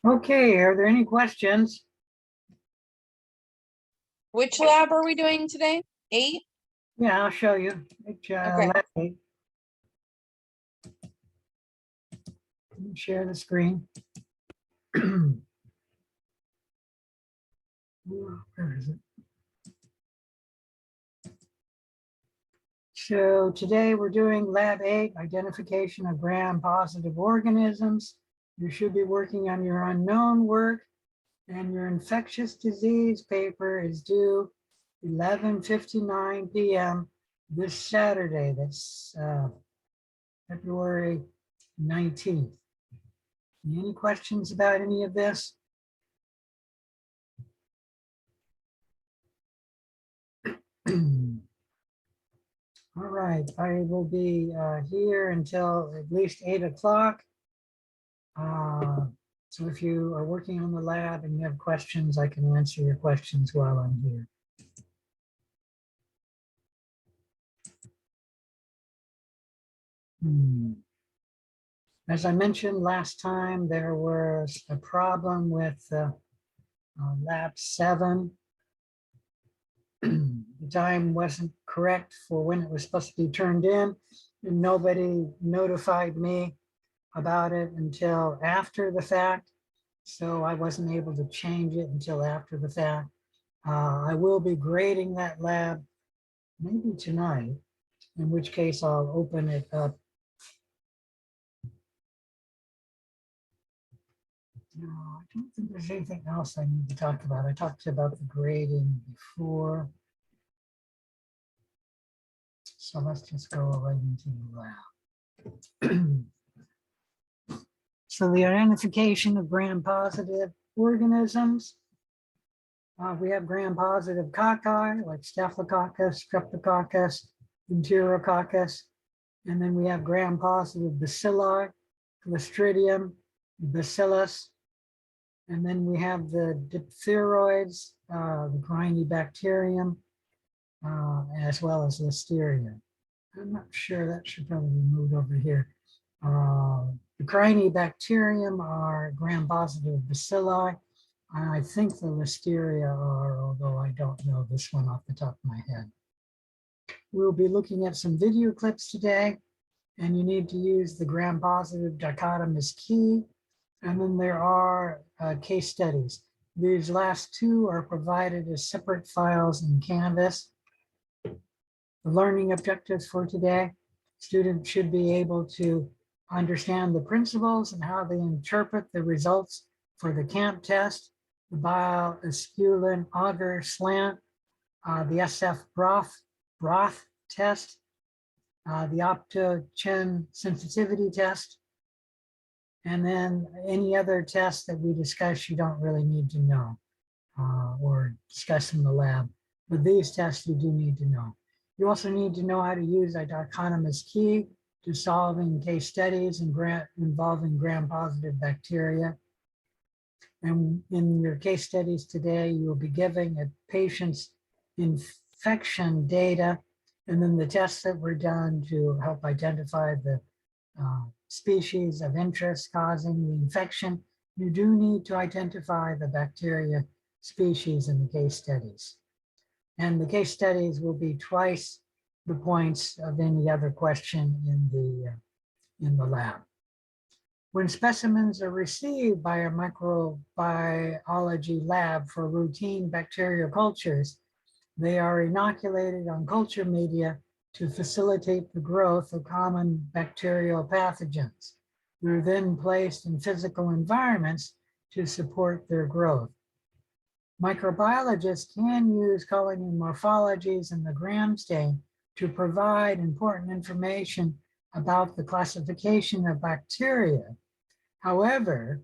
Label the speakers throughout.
Speaker 1: Okay, are there any questions?
Speaker 2: Which lab are we doing today? 8?
Speaker 1: Yeah, I'll show you.
Speaker 2: Okay.
Speaker 1: Let me share the screen. Where is it? So today we're doing Lab 8, identification of gram-positive organisms. You should be working on your unknown work, and your infectious disease paper is due 11:59 p.m. this Saturday. That's February 19th. Any questions about any of this? All right, I will be here until at least 8 o'clock. So if you are working on the lab and you have questions, I can answer your questions while I'm here. As I mentioned last time, there was a problem with lab 7. The time wasn't correct for when it was supposed to be turned in, and nobody notified me about it until after the fact. So I wasn't able to change it until after the fact. I will be grading that lab maybe tonight, in which case I'll open it up. No, I don't think there's anything else I need to talk about. I talked about the grading before. So let's just go right into the lab. So the identification of gram-positive organisms. We have gram-positive cocci like Staphylococcus, Streptococcus, Enterococcus. And then we have gram-positive bacilli, Clostridium, Bacillus. And then we have the diphtheroids, the Crinibacterium, as well as Listeria. I'm not sure, that should probably be moved over here. The Crinibacterium are gram-positive bacilli. I think the Listeria are, although I don't know this one off the top of my head. We'll be looking at some video clips today, and you need to use the gram-positive dichotomous key. And then there are case studies. These last two are provided as separate files in Canvas. The learning objectives for today: students should be able to understand the principles and how they interpret the results for the CAMP test, the bioesculin auger slant, the SF broth test, the Opto-Chen sensitivity test, and then any other tests that we discuss you don't really need to know or discuss in the lab. But these tests you do need to know. You also need to know how to use a dichotomous key to solving case studies involving gram-positive bacteria. And in your case studies today, you'll be giving a patient's infection data, and then the tests that were done to help identify the species of interest causing the infection. You do need to identify the bacteria species in the case studies. And the case studies will be twice the points of any other question in the lab. When specimens are received by a microbiology lab for routine bacterial cultures, they are inoculated on culture media to facilitate the growth of common bacterial pathogens. They're then placed in physical environments to support their growth. Microbiologists can use colony morphologies in the gram stain to provide important information about the classification of bacteria. However,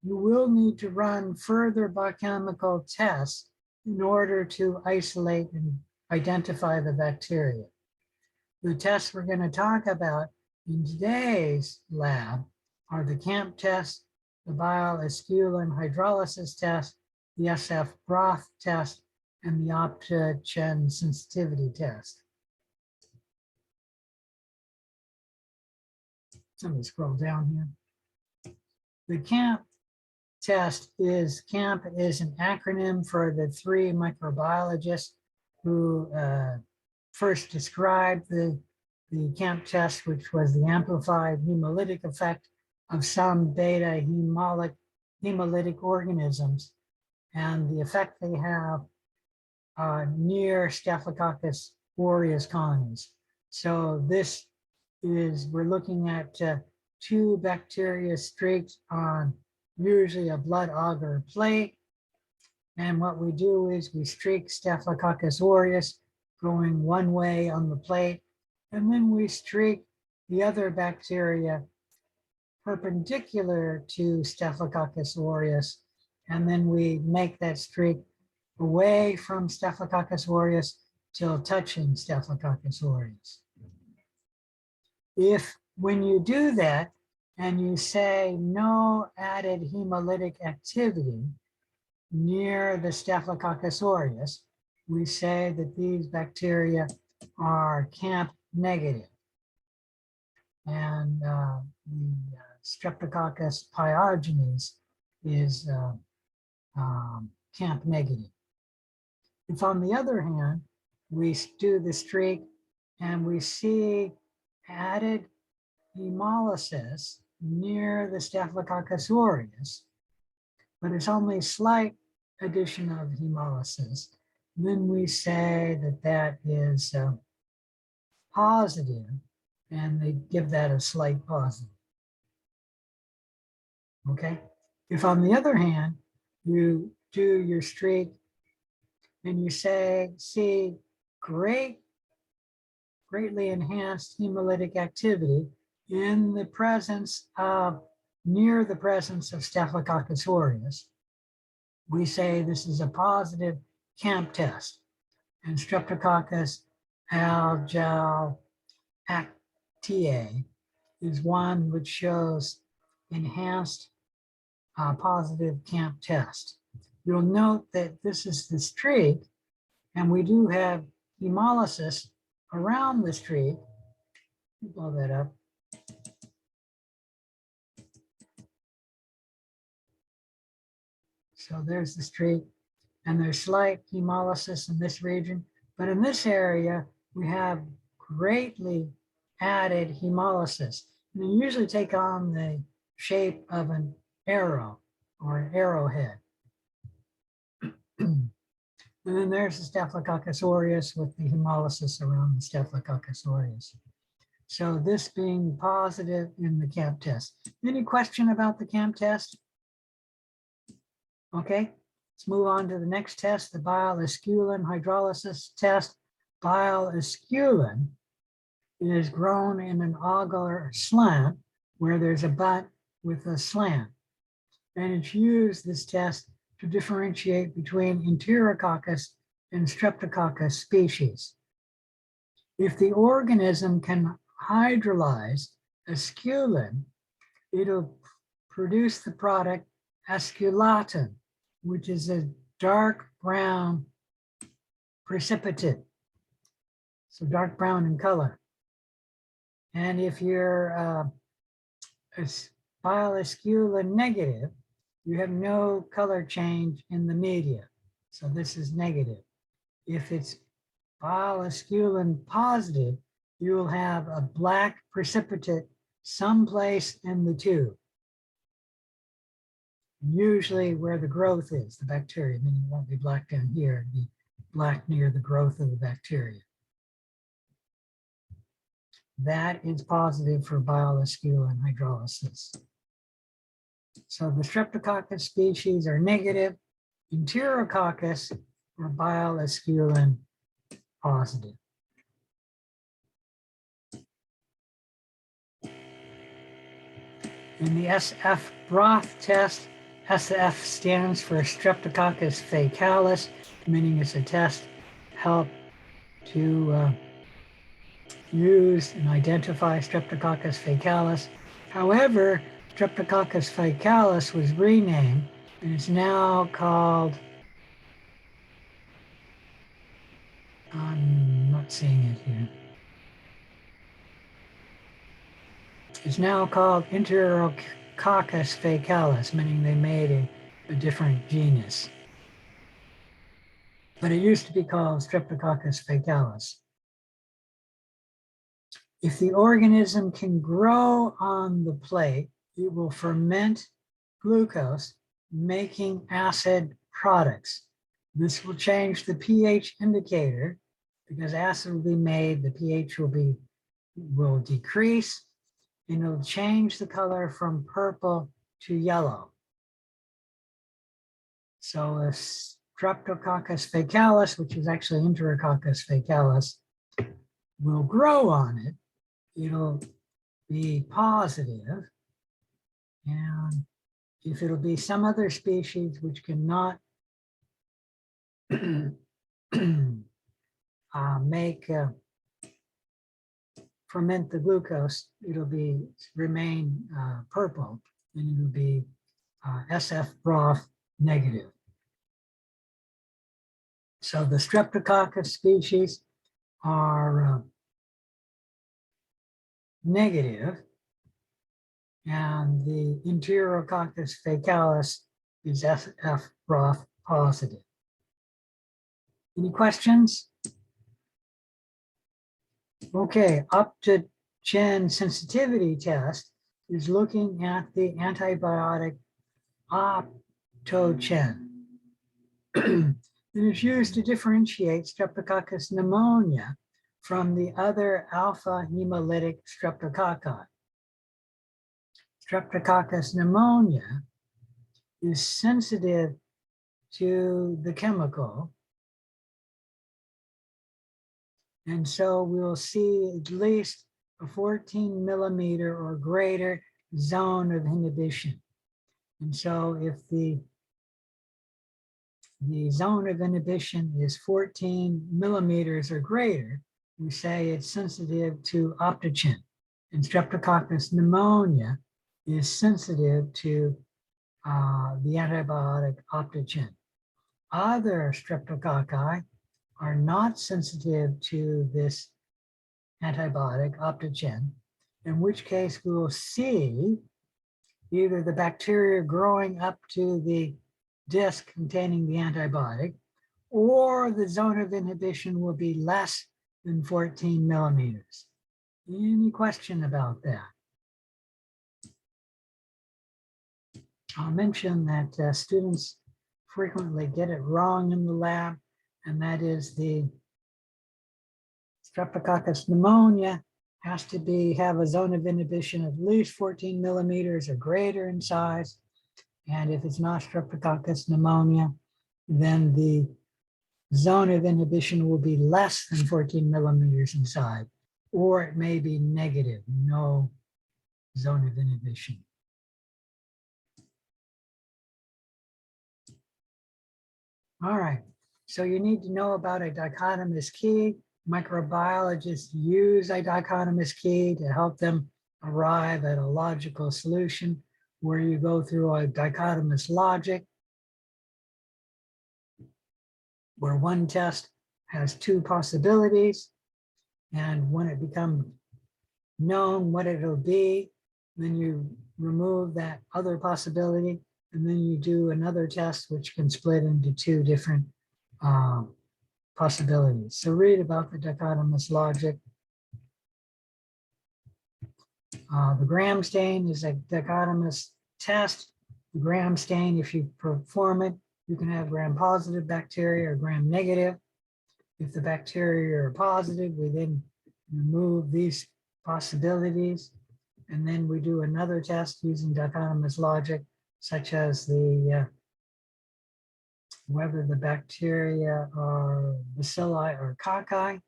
Speaker 1: you will need to run further biochemical tests in order to isolate and identify the bacteria. The tests we're going to talk about in today's lab are the CAMP test, the bioesculin hydrolysis test, the SF broth test, and the Opto-Chen sensitivity test. Let me scroll down here. The CAMP test is, CAMP is an acronym for the 3 microbiologists who first described the CAMP test, which was the amplified hemolytic effect of some beta hemolytic organisms and the effect they have near Staphylococcus aureus colonies. So this is, we're looking at 2 bacteria streaks on usually a blood agar plate. And what we do is we streak Staphylococcus aureus going one way on the plate, and then we streak the other bacteria perpendicular to Staphylococcus aureus, and then we make that streak away from Staphylococcus aureus till touching Staphylococcus aureus. If when you do that and you say no added hemolytic activity near the Staphylococcus aureus, we say that these bacteria are CAMP negative. And the Streptococcus pyogenes is CAMP negative. If on the other hand, we do the streak and we see added hemolysis near the Staphylococcus aureus, but it's only slight addition of hemolysis, then we say that that is positive, and they give that a slight positive. Okay. If on the other hand, you do your streak and you say, see greatly enhanced hemolytic activity in the presence of, near the presence of Staphylococcus aureus, we say this is a positive CAMP test. And Streptococcus algalactiae is one which shows enhanced positive CAMP test. You'll note that this is the streak, and we do have hemolysis around the streak. Blow that up. So there's the streak, and there's slight hemolysis in this region, but in this area, we have greatly added hemolysis. And they usually take on the shape of an arrow or an arrowhead. And then there's the Staphylococcus aureus with the hemolysis around the Staphylococcus aureus. So this being positive in the CAMP test. Any question about the CAMP test? Okay, let's move on to the next test, the bile esculin hydrolysis test. Bile esculin is grown in an agar slant where there's a butt with a slant. And it's used, this test, to differentiate between Enterococcus and Streptococcus species. If the organism can hydrolyze esculin, it'll produce the product esculatin, which is a dark brown precipitate. So dark brown in color. And if you're bile esculin negative, you have no color change in the media. So this is negative. If it's bile esculin positive, you will have a black precipitate someplace in the tube. Usually where the growth is, the bacteria, meaning it won't be black down here, it'll be black near the growth of the bacteria. That is positive for bile esculin hydrolysis. So the Streptococcus species are negative, Enterococcus or bile esculin positive. In the SF broth test, SF stands for Streptococcus faecalis, meaning it's a test help to use and identify Streptococcus faecalis. However, Streptococcus faecalis was renamed and it's now called, I'm not seeing it here. It's now called Streptococcus faecalis, meaning they made a different genus. But it used to be called Streptococcus faecalis. If the organism can grow on the plate, it will ferment glucose, making acid products. This will change the pH indicator because acid will be made, the pH will decrease, and it'll change the color from purple to yellow. So a Streptococcus faecalis, which is actually Enterococcus faecalis, will grow on it. It'll be positive, and if it'll be some other species which cannot ferment the glucose, it'll remain purple, and it'll be SF broth negative. So the Streptococcus species are negative, and the Enterococcus faecalis is SF broth positive. Any questions? Okay, Optogen sensitivity test is looking at the antibiotic Optogen. It is used to differentiate Streptococcus pneumonia from the other alpha hemolytic streptococci. Streptococcus pneumonia is sensitive to the chemical, and so we'll see at least a 14 millimeter or greater zone of inhibition. And so if the zone of inhibition is 14 millimeters or greater, we say it's sensitive to Optogen. And Streptococcus pneumonia is sensitive to the antibiotic Optogen. Other streptococci are not sensitive to this antibiotic Optogen, in which case we will see either the bacteria growing up to the disc containing the antibiotic, or the zone of inhibition will be less than 14 millimeters. Any question about that? I'll mention that students frequently get it wrong in the lab, and that is the Streptococcus pneumonia has to have a zone of inhibition of at least 14 millimeters or greater in size. And if it's not Streptococcus pneumonia, then the zone of inhibition will be less than 14 millimeters in size, or it may be negative, no zone of inhibition. All right, so you need to know about a dichotomous key. Microbiologists use a dichotomous key to help them arrive at a logical solution where you go through a dichotomous logic where one test has two possibilities, and when it becomes known what it'll be, then you remove that other possibility, and then you do another test which can split into two different possibilities. So read about the dichotomous logic. The Gram stain is a dichotomous test. The Gram stain, if you perform it, you can have gram-positive bacteria or gram-negative. If the bacteria are positive, we then remove these possibilities, and then we do another test using dichotomous logic, such as whether the bacteria are bacilli or cocci.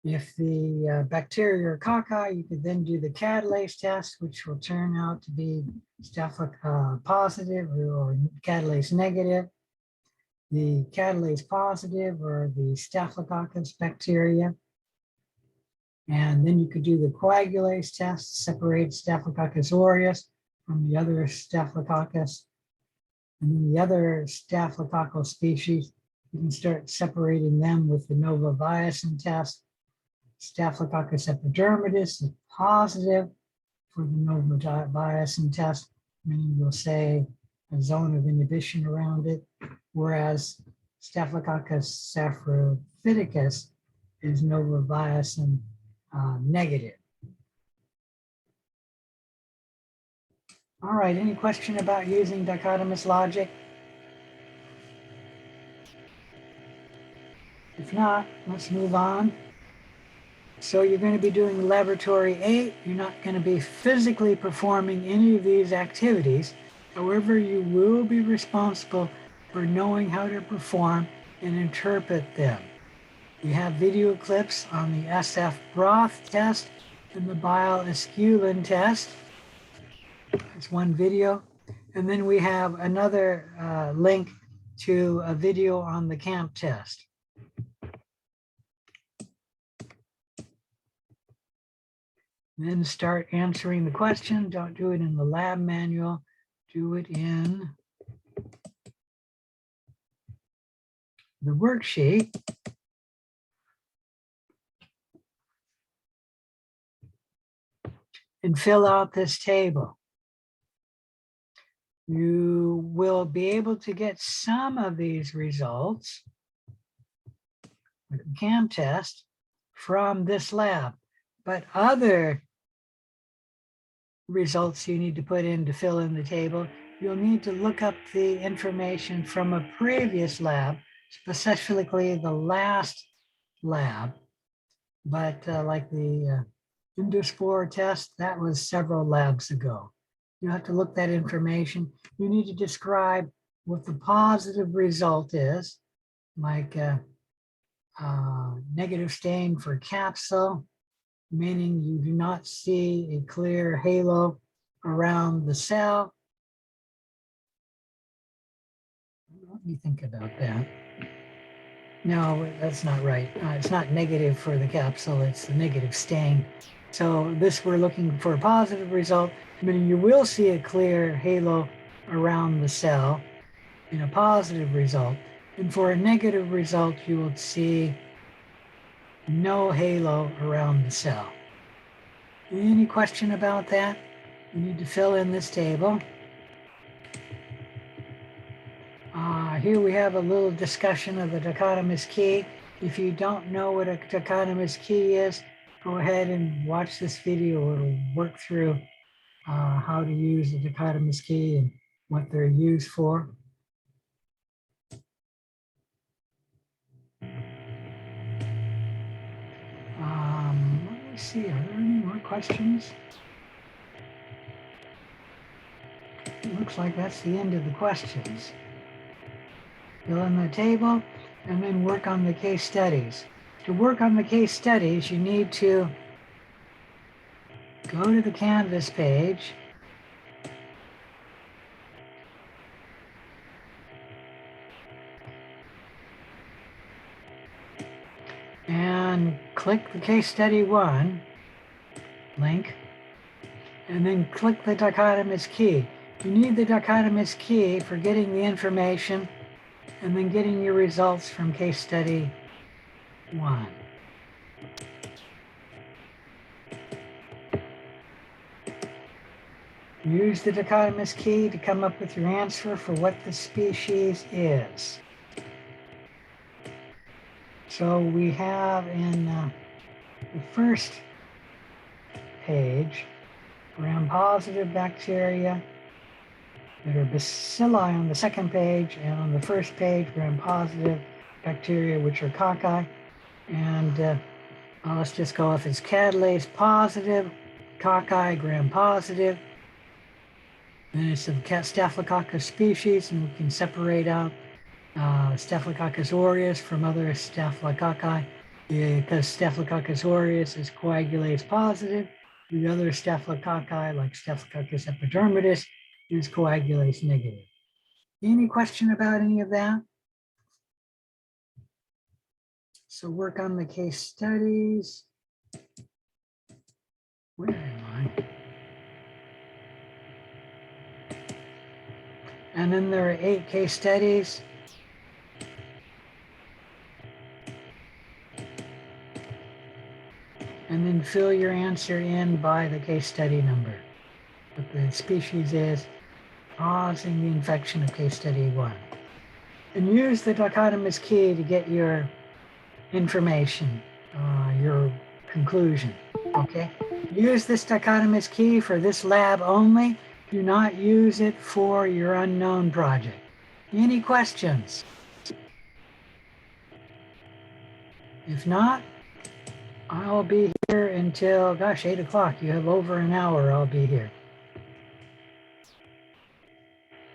Speaker 1: If the bacteria are cocci, you could then do the catalase test, which will turn out to be Staphylococcus positive or catalase negative. The catalase positive or the Staphylococcus bacteria. And then you could do the coagulase test, separate Staphylococcus aureus from the other Staphylococcus. And then the other staphylococcal species, you can start separating them with the novoviacin test. Staphylococcus epidermidis is positive for the novovirus test, meaning you'll say a zone of inhibition around it, whereas Staphylococcus saprophyticus is novovirus negative. All right, any question about using dichotomous logic? If not, let's move on. So you're going to be doing laboratory 8. You're not going to be physically performing any of these activities. However, you will be responsible for knowing how to perform and interpret them. You have video clips on the SF broth test and the bile esculin test. It's one video. And then we have another link to a video on the CAMP test. Then start answering the question. Don't do it in the lab manual. Do it in the worksheet. And fill out this table. You will be able to get some of these results, like the CAM test, from this lab, but other results you need to put in to fill in the table, you'll need to look up the information from a previous lab, specifically the last lab. But like the Endospore test, that was several labs ago. You have to look that information. You need to describe what the positive result is, like negative stain for capsule, meaning you do not see a clear halo around the cell. Let me think about that. No, that's not right. It's not negative for the capsule, it's the negative stain. So this, we're looking for a positive result, meaning you will see a clear halo around the cell in a positive result. And for a negative result, you will see no halo around the cell. Any question about that? You need to fill in this table. Here we have a little discussion of the dichotomous key. If you don't know what a dichotomous key is, go ahead and watch this video. It'll work through how to use the dichotomous key and what they're used for. Let me see, are there any more questions? It looks like that's the end of the questions. Fill in the table and then work on the case studies. To work on the case studies, you need to go to the Canvas page. And click the case study 1 link, and then click the dichotomous key. You need the dichotomous key for getting the information and then getting your results from case study 1. Use the dichotomous key to come up with your answer for what the species is. So we have in the first page, gram-positive bacteria that are bacilli on the second page, and on the first page, gram-positive bacteria, which are cocci. And let's just go if it's catalase positive, cocci, gram-positive. Then it's a Staphylococcus species, and we can separate out Staphylococcus aureus from other Staphylococci, because Staphylococcus aureus is coagulase positive. The other Staphylococci, like Staphylococcus epidermidis, is coagulase negative. Any question about any of that? So work on the case studies. Where am I? And then there are 8 case studies. and then fill your answer in by the case study number. What the species is causing the infection of case study 1. And use the dichotomous key to get your information, your conclusion, okay? Use this dichotomous key for this lab only. Do not use it for your unknown project. Any questions? If not, I'll be here until, gosh, 8 o'clock. You have over an hour, I'll be here.